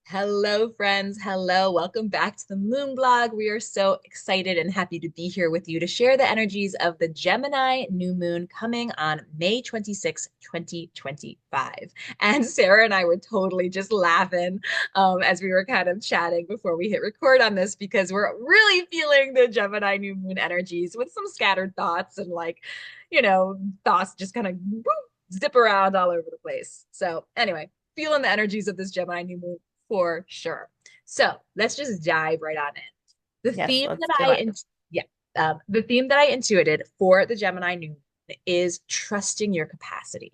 Hello, friends. Hello. Welcome back to the Moon Blog. We are so excited and happy to be here with you to share the energies of the Gemini New Moon coming on May 26th, 2025. And Sarah and I were totally just laughing as we were kind of chatting before we hit record on this because we're really feeling the Gemini New Moon energies with some scattered thoughts and thoughts just kind of zip around all over the place. So anyway, feeling the energies of this Gemini New Moon for sure. So let's just dive right on in. The Yes, theme let's that do I, it. yeah, the theme that I intuited for the Gemini New Moon is trusting your capacity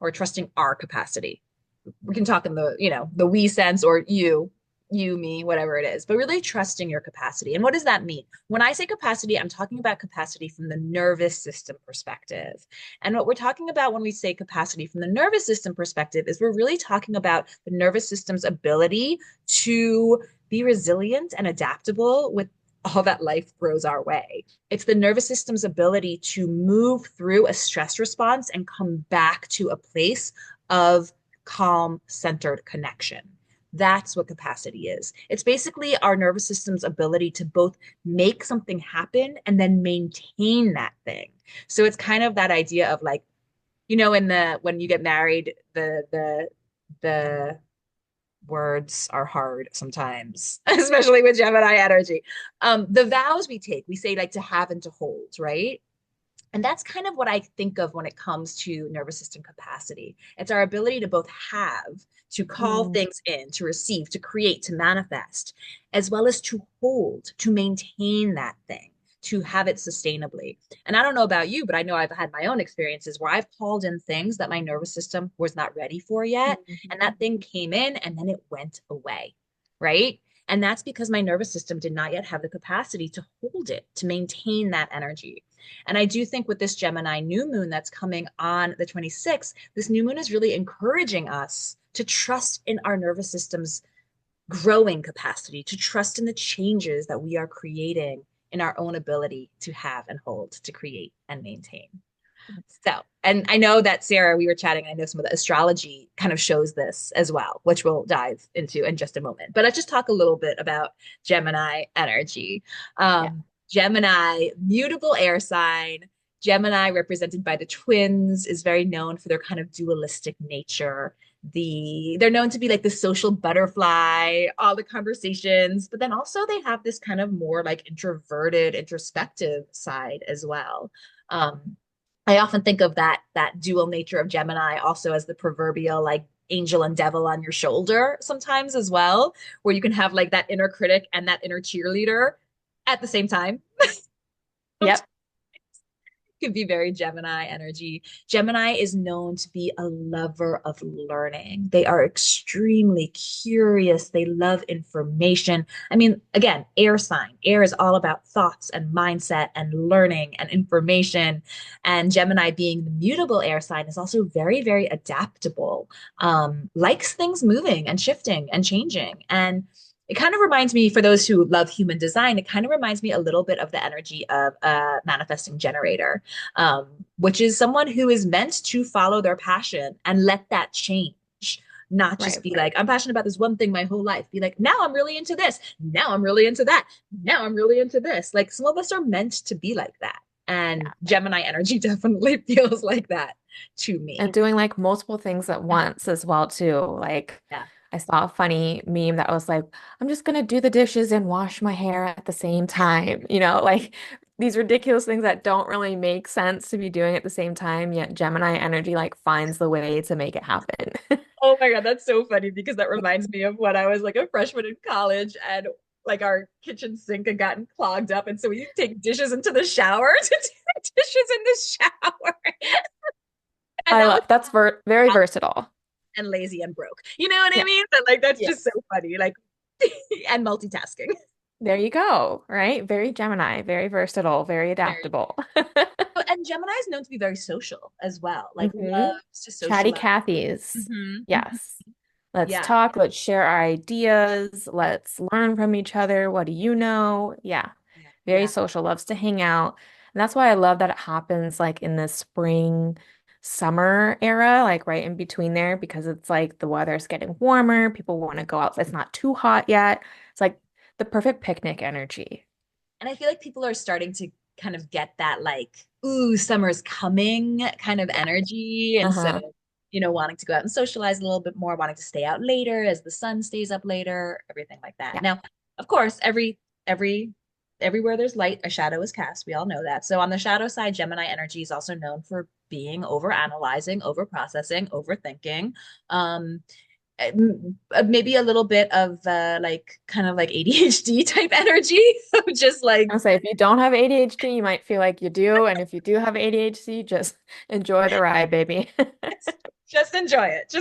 or trusting our capacity. We can talk in the we sense or you, me, whatever it is, but really trusting your capacity. And what does that mean? When I say capacity, I'm talking about capacity from the nervous system perspective. And what we're talking about when we say capacity from the nervous system perspective is we're really talking about the nervous system's ability to be resilient and adaptable with all that life throws our way. It's the nervous system's ability to move through a stress response and come back to a place of calm, centered connection. That's what capacity is. It's basically our nervous system's ability to both make something happen and then maintain that thing. So it's kind of that idea of like, in the when you get married, the words are hard sometimes, especially with Gemini energy. The vows we take, we say like to have and to hold, right? And that's kind of what I think of when it comes to nervous system capacity. It's our ability to both have, to call Mm. things in, to receive, to create, to manifest, as well as to hold, to maintain that thing, to have it sustainably. And I don't know about you, but I know I've had my own experiences where I've called in things that my nervous system was not ready for yet. And Mhm. that thing came in and then it went away. Right. And that's because my nervous system did not yet have the capacity to hold it, to maintain that energy. And I do think with this Gemini new moon that's coming on the 26th, this new moon is really encouraging us to trust in our nervous system's growing capacity, to trust in the changes that we are creating in our own ability to have and hold, to create and maintain. So, and I know that Sarah, we were chatting, I know some of the astrology kind of shows this as well, which we'll dive into in just a moment. But let's just talk a little bit about Gemini energy. Yeah. Gemini, mutable air sign. Gemini, represented by the twins, is very known for their kind of dualistic nature. They're known to be like the social butterfly, all the conversations, but then also they have this kind of more like introverted, introspective side as well. Um, I often think of that dual nature of Gemini also as the proverbial like angel and devil on your shoulder sometimes as well, where you can have like that inner critic and that inner cheerleader at the same time. Yep. Could be very Gemini energy. Gemini is known to be a lover of learning. They are extremely curious. They love information. I mean, again, air sign. Air is all about thoughts and mindset and learning and information. And Gemini, being the mutable air sign, is also very, very adaptable, likes things moving and shifting and changing. And it kind of reminds me, for those who love human design, it kind of reminds me a little bit of the energy of a manifesting generator, which is someone who is meant to follow their passion and let that change. Not just Right. be like, I'm passionate about this one thing my whole life. Be like, now I'm really into this. Now I'm really into that. Now I'm really into this. Like some of us are meant to be like that. And Yeah. Gemini energy definitely feels like that to And me. doing like multiple things at once as well too. Like Yeah. I saw a funny meme that was like, I'm just gonna do the dishes and wash my hair at the same time. Like these ridiculous things that don't really make sense to be doing at the same time, yet Gemini energy like finds the way to make it happen. Oh my God, that's so funny because that reminds me of when I was like a freshman in college and like our kitchen sink had gotten clogged up. And so we take dishes into the shower to do dishes in the shower. And I that was love that's very versatile. and lazy and broke. You know what I Yeah. mean? But like that's just so Yes. funny. Like and multitasking. There you go, right? Very Gemini, very versatile, very Very. adaptable. And Gemini is known to be very social as well. Like hmm loves to Chatty socialize. Cathy's. Mm-hmm. Mm-hmm. Yes. Let's Yeah. talk. Let's share our ideas. Let's learn from each other. What do you know? Yeah. Yeah. Very Yeah. social, loves to hang out. And that's why I love that it happens like in the spring summer era, like right in between there, because it's like the weather's getting warmer. People want to go out. It's not too hot yet. It's like the perfect picnic energy. And I feel like people are starting to kind of get that like, ooh, summer's coming kind of Yeah. energy instead Uh-huh. of, wanting to go out and socialize a little bit more, wanting to stay out later as the sun stays up later, everything like that. Yeah. Now, of course, every everywhere there's light, a shadow is cast. We all know that. So on the shadow side, Gemini energy is also known for being over analyzing, over processing, overthinking. Um, Maybe a little bit of like kind of like ADHD type energy of just like I'll say if you don't have ADHD, you might feel like you do. And if you do have ADHD, just enjoy the ride, baby. just enjoy it.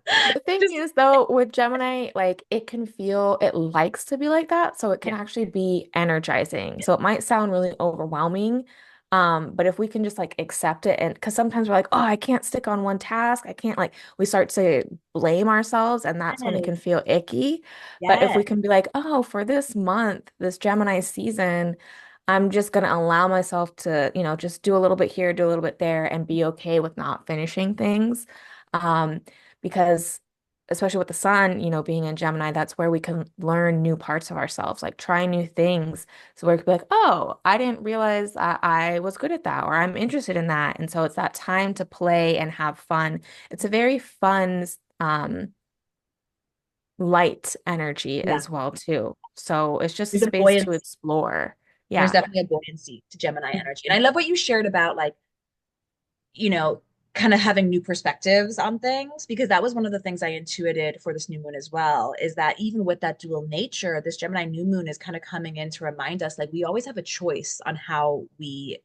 The thing Just is, though, with Gemini, like it can feel, it likes to be like that. So it can yeah, actually be energizing. So it might sound really overwhelming. But if we can just like accept it, and because sometimes we're like, oh, I can't stick on one task. I can't like, we start to blame ourselves, and that's when it yes, can feel icky. But if we yes. can be like, oh, for this month, this Gemini season, I'm just gonna allow myself to, just do a little bit here, do a little bit there, and be okay with not finishing things. Um, because especially with the sun, being in Gemini, that's where we can learn new parts of ourselves, like try new things. So we could be like, oh, I didn't realize I was good at that, or I'm interested in that. And so it's that time to play and have fun. It's a very fun, light energy Yeah. as well, too. So it's just a There's a space to buoyancy. explore. There's Yeah. definitely a buoyancy to Gemini energy. And I love what you shared about like, you know, kind of having new perspectives on things, because that was one of the things I intuited for this new moon as well, is that even with that dual nature, this Gemini new moon is kind of coming in to remind us like we always have a choice on how we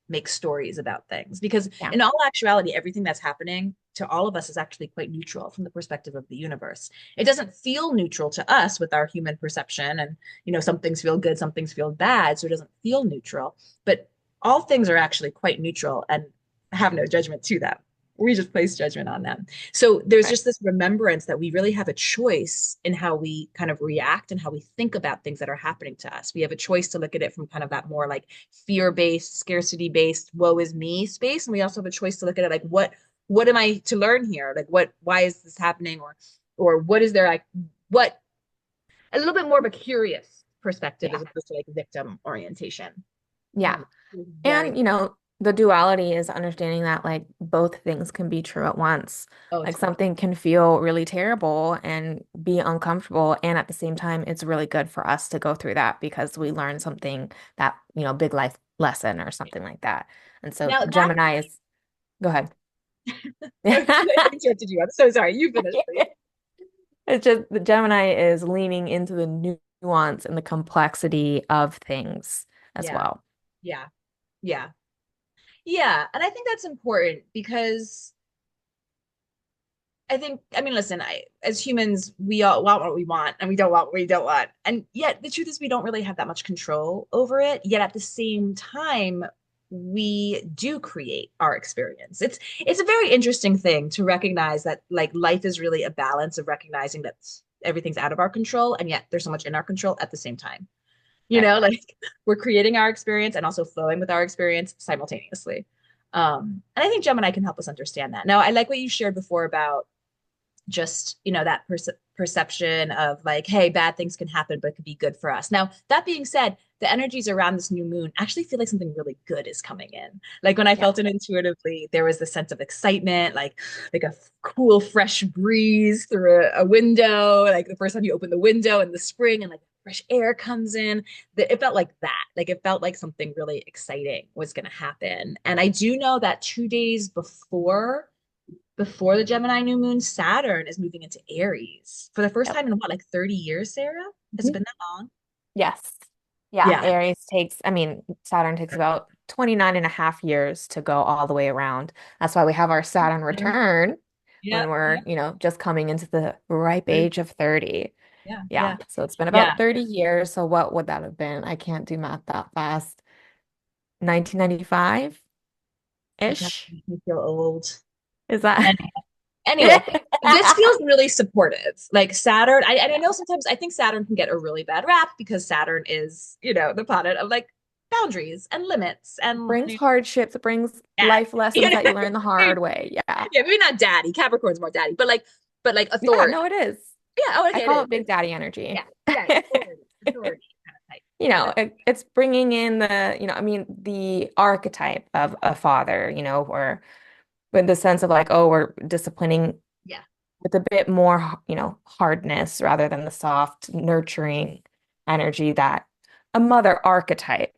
make stories about things, because Yeah. in all actuality everything that's happening to all of us is actually quite neutral from the perspective of the universe. It doesn't feel neutral to us with our human perception, and some things feel good, some things feel bad, so it doesn't feel neutral, but all things are actually quite neutral and have no judgment to them. We just place judgment on them. So there's Right. just this remembrance that we really have a choice in how we kind of react and how we think about things that are happening to us. We have a choice to look at it from kind of that more like fear-based, scarcity-based, woe is me space. And we also have a choice to look at it like what am I to learn here? Like why is this happening? Or what is there like what a little bit more of a curious perspective as Yeah. opposed to like victim orientation. Yeah. Very, And, the duality is understanding that like both things can be true at once. oh, Like totally. something can feel really terrible and be uncomfortable. And at the same time, it's really good for us to go through that because we learn something that, big life lesson or something like that. And so Now that Gemini is, go ahead. I interrupted you. I'm so sorry. You finished, please. It's just the Gemini is leaning into the nuance and the complexity of things as Yeah, well. yeah, yeah, yeah. And I think that's important because I think, I mean, listen, as humans, we all want what we want and we don't want what we don't want. And yet the truth is we don't really have that much control over it. Yet at the same time, we do create our experience. It's a very interesting thing to recognize that like life is really a balance of recognizing that everything's out of our control and yet there's so much in our control at the same time. Right. Like we're creating our experience and also flowing with our experience simultaneously. And I think Gemini can help us understand that. Now, I like what you shared before about just that perception of like, hey, bad things can happen but it could be good for us. Now that being said, the energies around this new moon actually feel like something really good is coming in. Like when I Yeah. felt it intuitively, there was this sense of excitement, like a cool fresh breeze through a window, like the first time you open the window in the spring and like fresh air comes in. That it felt like that, like it felt like something really exciting was going to happen. And I do know that 2 days before the Gemini new moon, Saturn is moving into Aries for the first Yep. time in what, like 30 years, Sarah? Has it been that long? Yes. Yeah, Yeah. Aries takes, I mean, Saturn takes about 29 and a half years to go all the way around. That's why we have our Saturn return when Yeah. we're, Yeah. just coming into the ripe age of 30. Yeah. Yeah. Yeah. So it's been Yeah. about 30 years. So what would that have been? I can't do math that fast. 1995-ish? Oh God, it makes me feel old. Is that? And anyway, this feels really supportive. Like Saturn, and I Yeah. know sometimes I think Saturn can get a really bad rap because Saturn is, the planet of like boundaries and limits and Brings hardships, it brings daddy. life lessons that you learn the hard way. Yeah. Yeah, maybe not daddy. Capricorn's more daddy, but like Yeah, authority. no, it is. Yeah, oh, I okay, it call is. it Big Daddy energy. Yeah, yeah, authority kind of type. You Kind know, of, it's bringing in the, I mean, the archetype of a father, or with the sense of like, oh, we're disciplining yeah, with a bit more, hardness rather than the soft, nurturing energy that a mother right,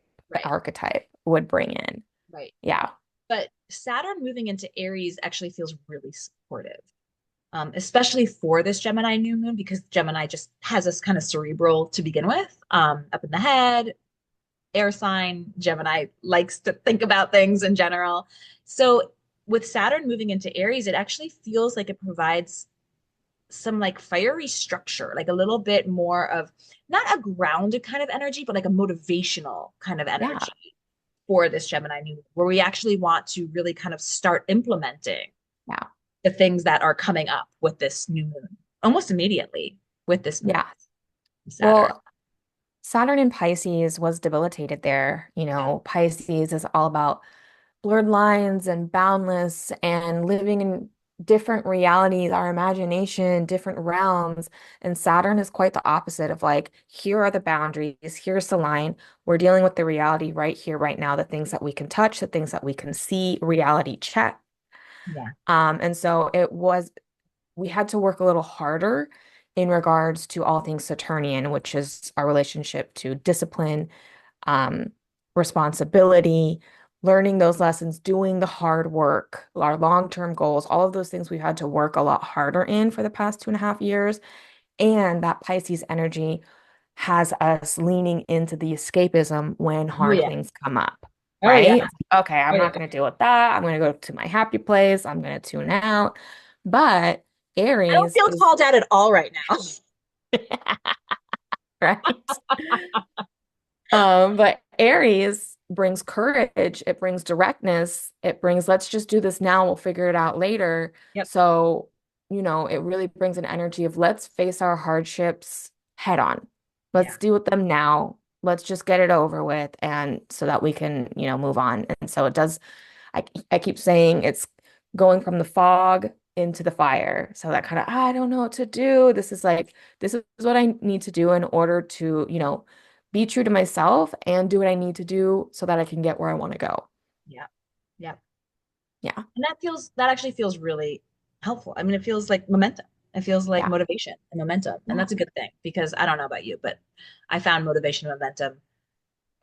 archetype would bring in. right. Yeah. But Saturn moving into Aries actually feels really supportive, especially for this Gemini new moon, because Gemini just has us kind of cerebral to begin with, up in the head, air sign. Gemini likes to think about things in general. So with Saturn moving into Aries, it actually feels like it provides some like fiery structure, like a little bit more of not a grounded kind of energy, but like a motivational kind of Yeah. energy for this Gemini new moon, where we actually want to really kind of start implementing Yeah. the things that are coming up with this new moon almost immediately with this moon, Yeah. Saturn. Well, Saturn in Pisces was debilitated there. Yeah. Pisces is all about blurred lines and boundless and living in different realities, our imagination, different realms. And Saturn is quite the opposite of like, here are the boundaries, here's the line. We're dealing with the reality right here, right now, the things that we can touch, the things that we can see, reality check. Yeah. And so we had to work a little harder in regards to all things Saturnian, which is our relationship to discipline, um, responsibility, learning those lessons, doing the hard work, our long-term goals, all of those things we've had to work a lot harder in for the past 2.5 years. And that Pisces energy has us leaning into the escapism when Oh hard yeah. things come up, Oh yeah. right? Okay, Oh I'm yeah. not going to deal with that. I'm going to go to my happy place. I'm going to tune out. But I don't Aries feel is, called out at all right now. right? But Aries brings courage, it brings directness, it brings, let's just do this now, we'll figure it out later. Yep. So, it really brings an energy of let's face our hardships head on. Yeah. Let's deal with them now. Let's just get it over with and so that we can, move on. And so it does, I keep saying it's going from the fog into the fire. So that kind of, I don't know what to do. This is what I need to do in order to, be true to myself and do what I need to do so that I can get where I want to go. Yeah. Yeah. Yeah. And that actually feels really helpful. I mean, it feels like momentum. It feels like Yeah. motivation and momentum. And Yeah. that's a good thing because I don't know about you, but I found motivation and momentum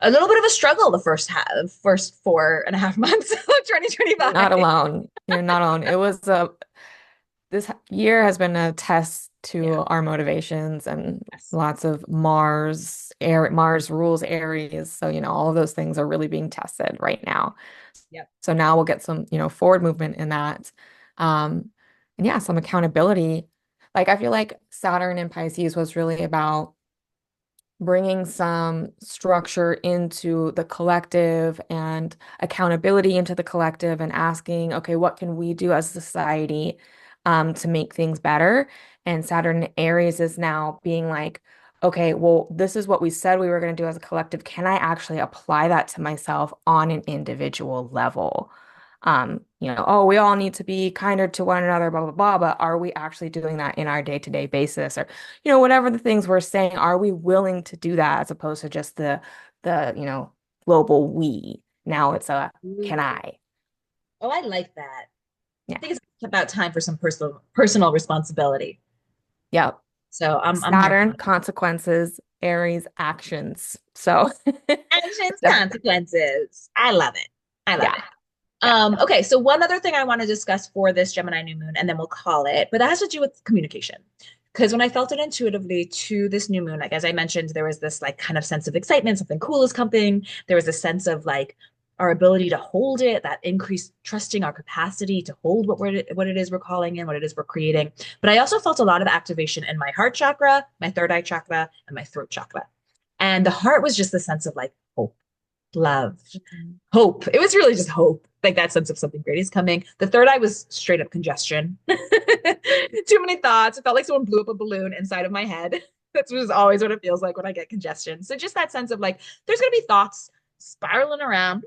a little bit of a struggle the first 4.5 months of You're 2025. not alone. You're not alone. This year has been a test Yeah. to our motivations and Yes. lots of Mars rules Aries. So, all of those things are really being tested right now. Yep. So now we'll get some, forward movement in that. And yeah, some accountability. Like I feel like Saturn in Pisces was really about bringing some structure into the collective and accountability into the collective and asking, okay, what can we do as a society to make things better? And Saturn in Aries is now being like, okay, well, this is what we said we were going to do as a collective. Can I actually apply that to myself on an individual level? Oh, we all need to be kinder to one another, blah, blah, blah, but are we actually doing that in our day-to-day basis? Or, whatever the things we're saying, are we willing to do that as opposed to just the global we? Now it's a can Ooh. I? Oh, I like that. I Yeah. think it's about time for some personal responsibility. Yep. So I'm here Saturn, for it. consequences, Aries, actions. So Actions, def- consequences. I love it. I love yeah. it. Yeah. Okay, so one other thing I want to discuss for this Gemini new moon, and then we'll call it, but that has to do with communication. Because when I felt it intuitively to this new moon, like as I mentioned, there was this like kind of sense of excitement, something cool is coming. There was a sense of like our ability to hold it, that increased trusting our capacity to hold what it is we're calling in, what it is we're creating. But I also felt a lot of activation in my heart chakra, my third eye chakra, and my throat chakra. And the heart was just the sense of like hope, love, Mhm. hope. It was really just hope, like that sense of something great is coming. The third eye was straight up congestion. Too many thoughts. It felt like someone blew up a balloon inside of my head. That's just always what it feels like when I get congestion. So just that sense of like, there's going to be thoughts. spiraling around,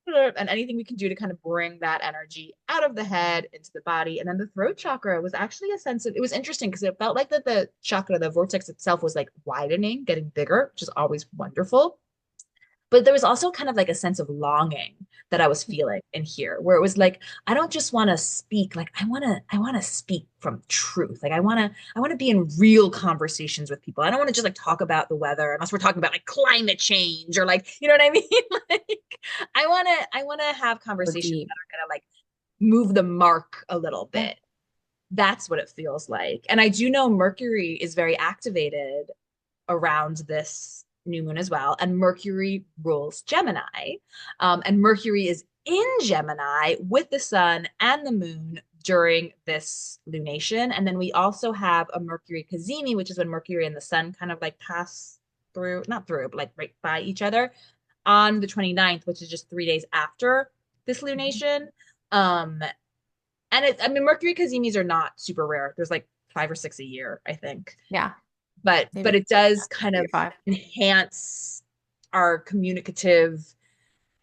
and anything we can do to kind of bring that energy out of the head into the body. And then the throat chakra was actually a sense of, it was interesting because it felt like that the chakra, the vortex itself was like widening, getting bigger, which is always wonderful. But there was also kind of like a sense of longing that I was feeling in here, where it was like, I don't just want to speak, like I want to speak from truth. Like I want to be in real conversations with people. I don't want to just like talk about the weather unless we're talking about like climate change or like, you know what I mean? Like I want to have So conversations deep. that are gonna like move the mark a little Yeah. bit. That's what it feels like. And I do know Mercury is very activated around this new moon as well. And Mercury rules Gemini. And Mercury is in Gemini with the sun and the moon during this lunation. And then we also have a Mercury cazimi, which is when Mercury and the sun kind of like pass through, not through, but like right by each other on the 29th, which is just 3 days after this Mhm. lunation. Um, and it's, I mean, Mercury cazimis are not super rare. There's like 5 or 6 a year, I think, Yeah, but maybe it does kind three of to five. enhance our communicative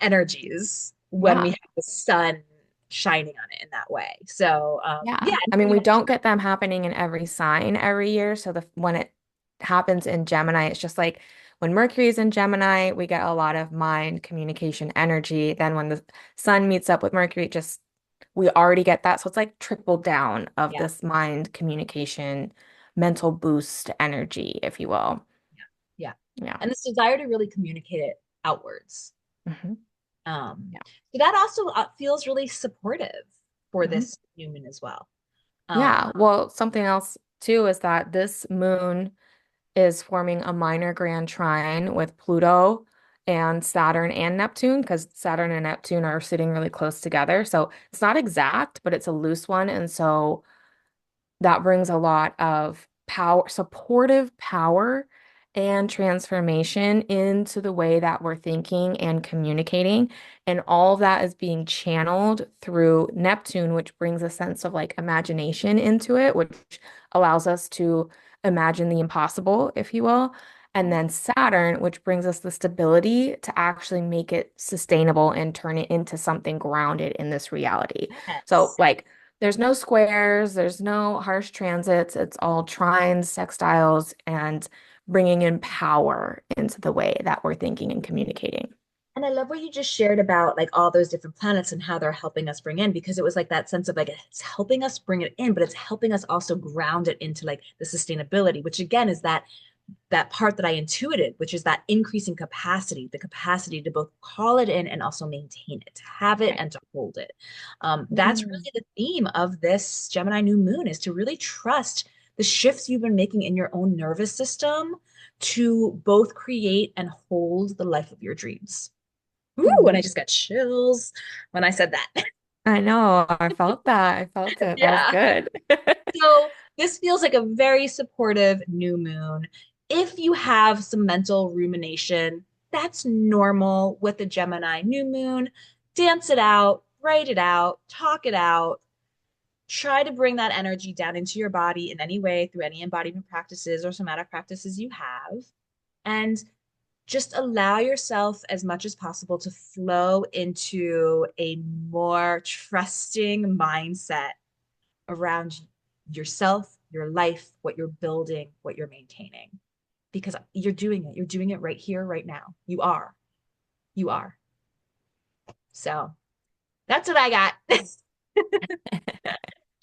energies when we Yeah. have the sun shining on it in that way. So yeah, Yeah. and I mean, pretty we much don't get them happening in every sign every year. So the when it happens in Gemini, it's just like when Mercury is in Gemini, we get a lot of mind communication energy. Then when the sun meets up with Mercury, it just we already get that. So it's like trickle down of yeah, this mind communication, mental boost energy, if you will. yeah. Yeah. And this desire to really communicate it outwards. Hmm. Um, Yeah. so that also feels really supportive for Hmm. this human as well. Yeah. Um, Well, something else too is that this moon is forming a minor grand trine with Pluto and Saturn and Neptune because Saturn and Neptune are sitting really close together. So it's not exact, but it's a loose one. And so that brings a lot of power, supportive power and transformation into the way that we're thinking and communicating. And all of that is being channeled through Neptune, which brings a sense of like imagination into it, which allows us to imagine the impossible, if you will. And then Saturn, which brings us the stability to actually make it sustainable and turn it into something grounded in this reality. So, yes. like, there's no squares, there's no harsh transits. It's all trines, sextiles, and bringing in power into the way that we're thinking and communicating. And I love what you just shared about like all those different planets and how they're helping us bring in because it was like that sense of like it's helping us bring it in, but it's helping us also ground it into like the sustainability, which again is that part that I intuited, which is that increasing capacity, the capacity to both call it in and also maintain it, to have it Right. and to hold it. That's Mm. really the theme of this Gemini new moon is to really trust the shifts you've been making in your own nervous system to both create and hold the life of your dreams. Ooh, and Mhm. I just got chills when I said that. I know. I felt that. I felt it. That was Yeah. good. So this feels like a very supportive new moon. If you have some mental rumination, that's normal with the Gemini new moon. Dance it out, write it out, talk it out. Try to bring that energy down into your body in any way through any embodiment practices or somatic practices you have. And just allow yourself as much as possible to flow into a more trusting mindset around yourself, your life, what you're building, what you're maintaining. Because you're doing it. You're doing it right here, right now. You are. You are. So that's what I got.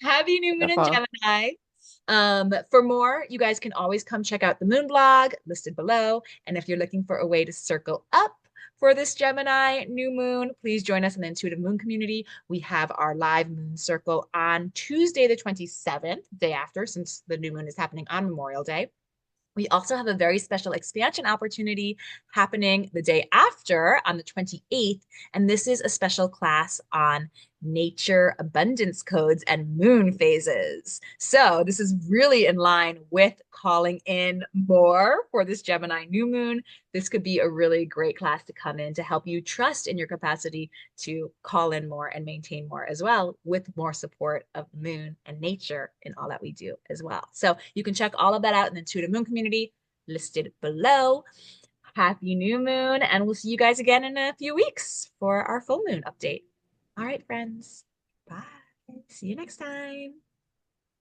Happy new moon in Beautiful. Gemini. For more, you guys can always come check out the moon blog listed below. And if you're looking for a way to circle up for this Gemini new moon, please join us in the Intuitive Moon community. We have our live moon circle on Tuesday, the 27th, day after, since the new moon is happening on Memorial Day. We also have a very special expansion opportunity happening the day after on the 28th. And this is a special class on nature abundance codes and moon phases. So this is really in line with calling in more for this Gemini new moon. This could be a really great class to come in to help you trust in your capacity to call in more and maintain more as well, with more support of the moon and nature in all that we do as well. So you can check all of that out in the Intuitive Moon community listed below. Happy new moon, and we'll see you guys again in a few weeks for our full moon update. All right, friends. Bye. See you next time.